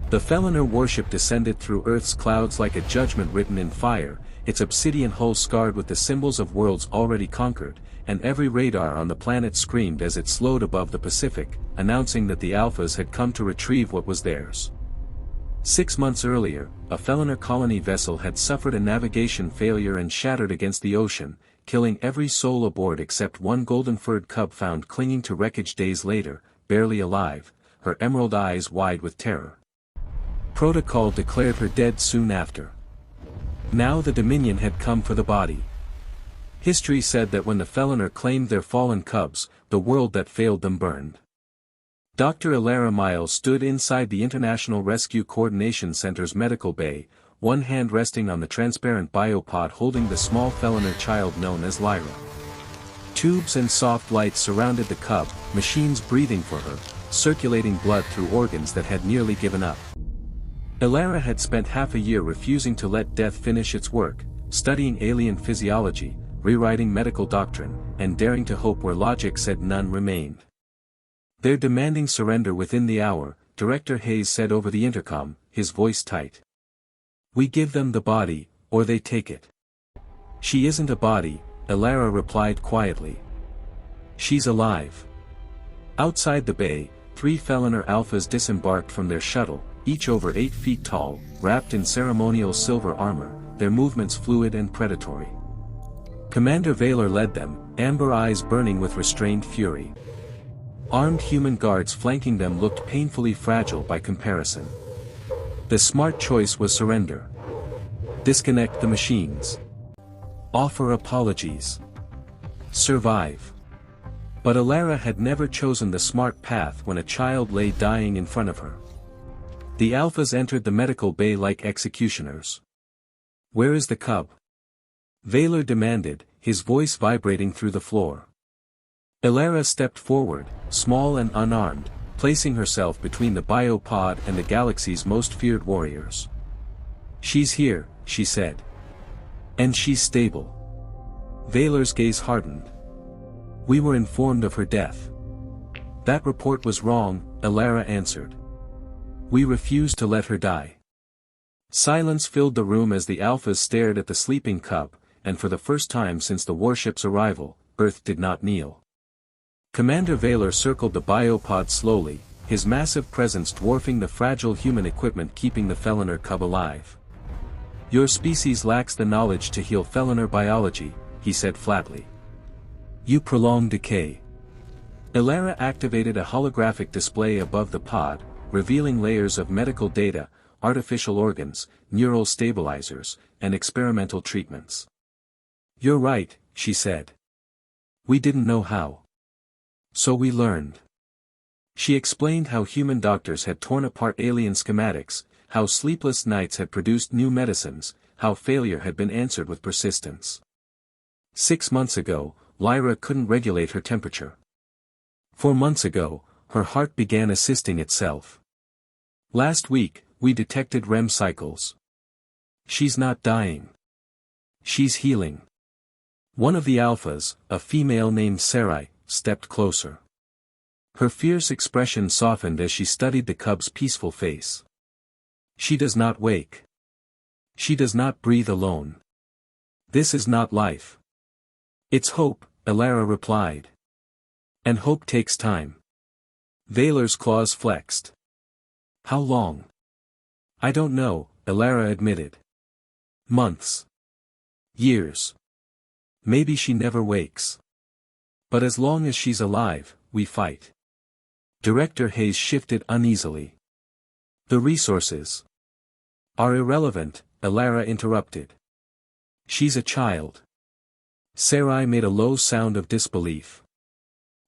The Feliner warship descended through Earth's clouds like a judgment written in fire, its obsidian hull scarred with the symbols of worlds already conquered, and every radar on the planet screamed as it slowed above the Pacific, announcing that the Alphas had come to retrieve what was theirs. 6 months earlier, a Feliner colony vessel had suffered a navigation failure and shattered against the ocean, killing every soul aboard except one golden-furred cub found clinging to wreckage days later, barely alive, her emerald eyes wide with terror. Protocol declared her dead soon after. Now the Dominion had come for the body. History said that when the Feliner claimed their fallen cubs, the world that failed them burned. Dr. Ilara Miles stood inside the International Rescue Coordination Center's medical bay, one hand resting on the transparent biopod holding the small Feliner child known as Lyra. Tubes and soft lights surrounded the cub, machines breathing for her, circulating blood through organs that had nearly given up. Ilara had spent half a year refusing to let death finish its work, studying alien physiology, rewriting medical doctrine, and daring to hope where logic said none remained. "They're demanding surrender within the hour," Director Hayes said over the intercom, his voice tight. "We give them the body, or they take it." "She isn't a body," Ilara replied quietly. "She's alive." Outside the bay, 3 Feliner Alphas disembarked from their shuttle, each over 8 feet tall, wrapped in ceremonial silver armor, their movements fluid and predatory. Commander Vaylor led them, amber eyes burning with restrained fury. Armed human guards flanking them looked painfully fragile by comparison. The smart choice was surrender. Disconnect the machines. Offer apologies. Survive. But Ilara had never chosen the smart path when a child lay dying in front of her. The Alphas entered the medical bay like executioners. "Where is the cub?" Vaylor demanded, his voice vibrating through the floor. Ilara stepped forward, small and unarmed, placing herself between the biopod and the galaxy's most feared warriors. "She's here," she said. "And she's stable." Vaylor's gaze hardened. "We were informed of her death." "That report was wrong," Ilara answered. "We refused to let her die." Silence filled the room as the Alphas stared at the sleeping cub, and for the first time since the warship's arrival, Earth did not kneel. Commander Vaylor circled the biopod slowly, his massive presence dwarfing the fragile human equipment keeping the Feliner cub alive. "Your species lacks the knowledge to heal Feliner biology," he said flatly. "You prolong decay." Ilara activated a holographic display above the pod, revealing layers of medical data, artificial organs, neural stabilizers, and experimental treatments. "You're right," she said. "We didn't know how. So we learned." She explained how human doctors had torn apart alien schematics, how sleepless nights had produced new medicines, how failure had been answered with persistence. 6 months ago, Lyra couldn't regulate her temperature. 4 months ago, her heart began assisting itself. Last week, we detected REM cycles. She's not dying. She's healing. One of the Alphas, a female named Sarai, stepped closer. Her fierce expression softened as she studied the cub's peaceful face. "She does not wake. She does not breathe alone. This is not life. It's hope," Ilara replied. "And hope takes time." Vaylor's claws flexed. "How long?" "I don't know," Ilara admitted. "Months. Years. Maybe she never wakes. But as long as she's alive, we fight." Director Hayes shifted uneasily. "The resources are irrelevant," Ilara interrupted. "She's a child." Sarai made a low sound of disbelief.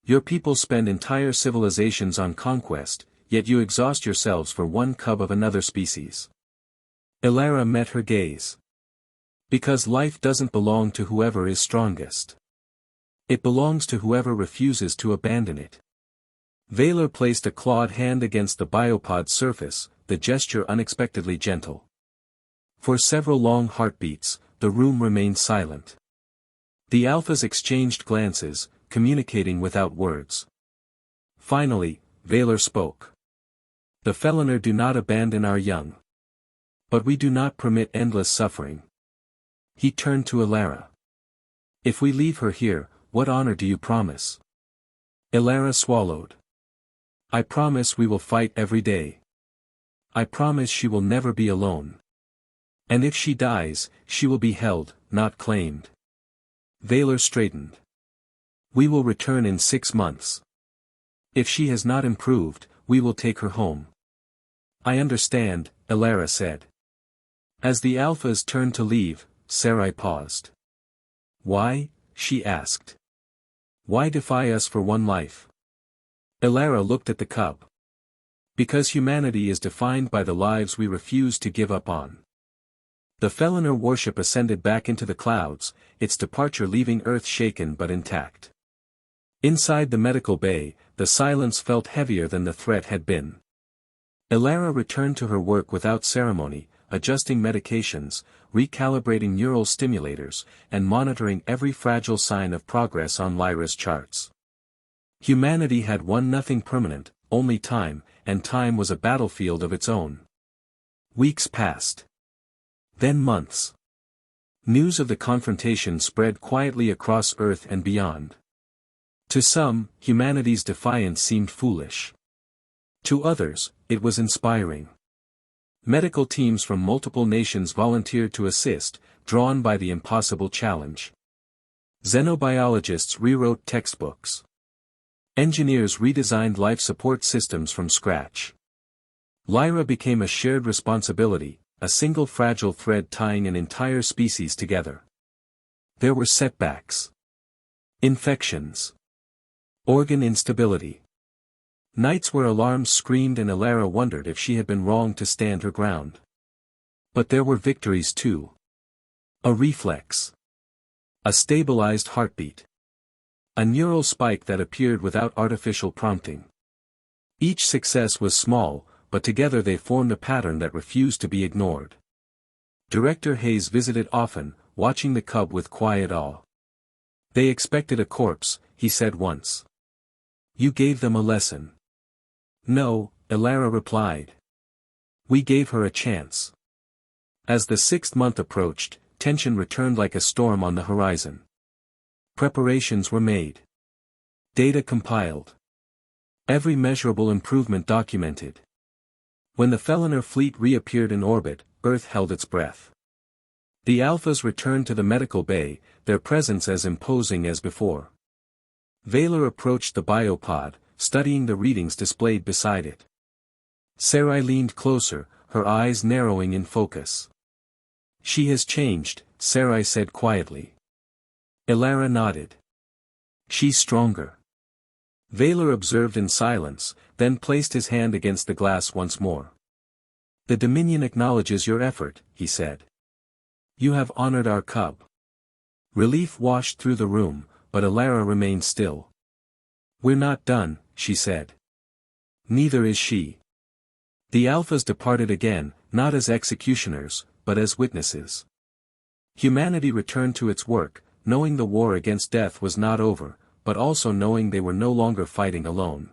"Your people spend entire civilizations on conquest, yet you exhaust yourselves for one cub of another species." Ilara met her gaze. "Because life doesn't belong to whoever is strongest. It belongs to whoever refuses to abandon it." Vaylor placed a clawed hand against the biopod's surface, the gesture unexpectedly gentle. For several long heartbeats, the room remained silent. The Alphas exchanged glances, communicating without words. Finally, Vaylor spoke. The Feliner do not abandon our young. But we do not permit endless suffering. He turned to Elara. If we leave her here, what honor do you promise? Elara swallowed. I promise we will fight every day. I promise she will never be alone. And if she dies, she will be held, not claimed. Vaylor straightened. We will return in 6 months. If she has not improved, we will take her home. I understand, Elara said. As the Alphas turned to leave, Sarai paused. Why? She asked. Why defy us for one life? Elara looked at the cub. Because humanity is defined by the lives we refuse to give up on. The Feliner warship ascended back into the clouds, its departure leaving Earth shaken but intact. Inside the medical bay, the silence felt heavier than the threat had been. Elara returned to her work without ceremony, adjusting medications, recalibrating neural stimulators, and monitoring every fragile sign of progress on Lyra's charts. Humanity had won nothing permanent, only time, and time was a battlefield of its own. Weeks passed. Then months. News of the confrontation spread quietly across Earth and beyond. To some, humanity's defiance seemed foolish. To others, it was inspiring. Medical teams from multiple nations volunteered to assist, drawn by the impossible challenge. Xenobiologists rewrote textbooks. Engineers redesigned life support systems from scratch. Lyra became a shared responsibility, a single fragile thread tying an entire species together. There were setbacks. Infections. Organ instability. Nights where alarms screamed and Elara wondered if she had been wrong to stand her ground. But there were victories too. A reflex. A stabilized heartbeat. A neural spike that appeared without artificial prompting. Each success was small, but together they formed a pattern that refused to be ignored. Director Hayes visited often, watching the cub with quiet awe. They expected a corpse, he said once. You gave them a lesson. No, Elara replied. We gave her a chance. As the 6th month approached, tension returned like a storm on the horizon. Preparations were made. Data compiled. Every measurable improvement documented. When the Feliner fleet reappeared in orbit, Earth held its breath. The Alphas returned to the medical bay, their presence as imposing as before. Vaylor approached the biopod, studying the readings displayed beside it. Sarai leaned closer, her eyes narrowing in focus. She has changed, Sarai said quietly. Elara nodded. She's stronger. Vaylor observed in silence, then placed his hand against the glass once more. The Dominion acknowledges your effort, he said. You have honored our cub. Relief washed through the room, but Elara remained still. We're not done, she said. Neither is she. The Alphas departed again, not as executioners, but as witnesses. Humanity returned to its work, knowing the war against death was not over, but also knowing they were no longer fighting alone.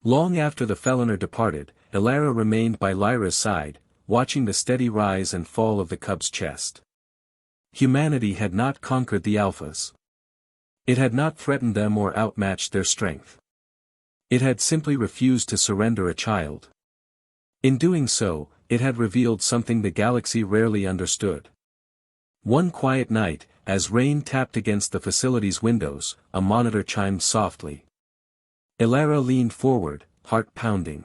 Long after the Feliner departed, Elara remained by Lyra's side, watching the steady rise and fall of the cub's chest. Humanity had not conquered the Alphas. It had not threatened them or outmatched their strength. It had simply refused to surrender a child. In doing so, it had revealed something the galaxy rarely understood. One quiet night, as rain tapped against the facility's windows, a monitor chimed softly. Elara leaned forward, heart pounding.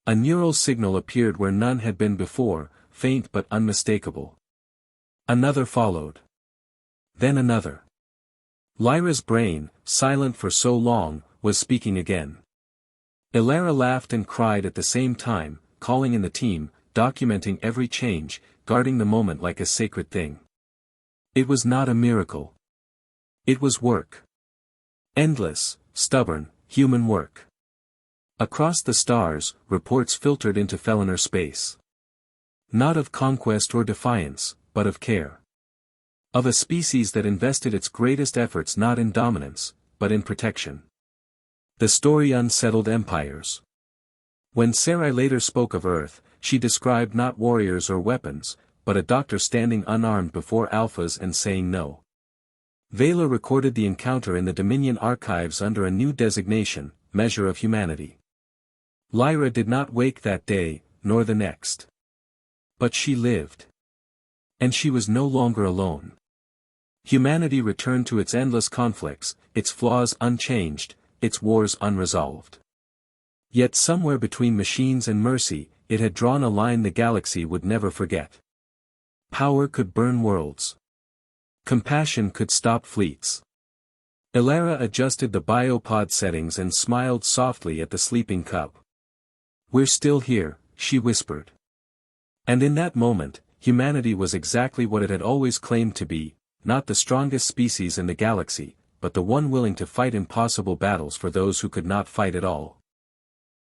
A neural signal appeared where none had been before, faint but unmistakable. Another followed. Then another. Lyra's brain, silent for so long, was speaking again. Elara laughed and cried at the same time, calling in the team, documenting every change, guarding the moment like a sacred thing. It was not a miracle. It was work. Endless, stubborn, human work. Across the stars, reports filtered into Feliner space. Not of conquest or defiance, but of care. Of a species that invested its greatest efforts not in dominance, but in protection. The story unsettled empires. When Sarai later spoke of Earth, she described not warriors or weapons, but a doctor standing unarmed before alphas and saying no. Vela recorded the encounter in the Dominion archives under a new designation, Measure of Humanity. Lyra did not wake that day, nor the next. But she lived. And she was no longer alone. Humanity returned to its endless conflicts, its flaws unchanged, its wars unresolved. Yet somewhere between machines and mercy, it had drawn a line the galaxy would never forget. Power could burn worlds. Compassion could stop fleets. Elara adjusted the biopod settings and smiled softly at the sleeping cub. "We're still here," she whispered. And in that moment, humanity was exactly what it had always claimed to be, not the strongest species in the galaxy, but the one willing to fight impossible battles for those who could not fight at all.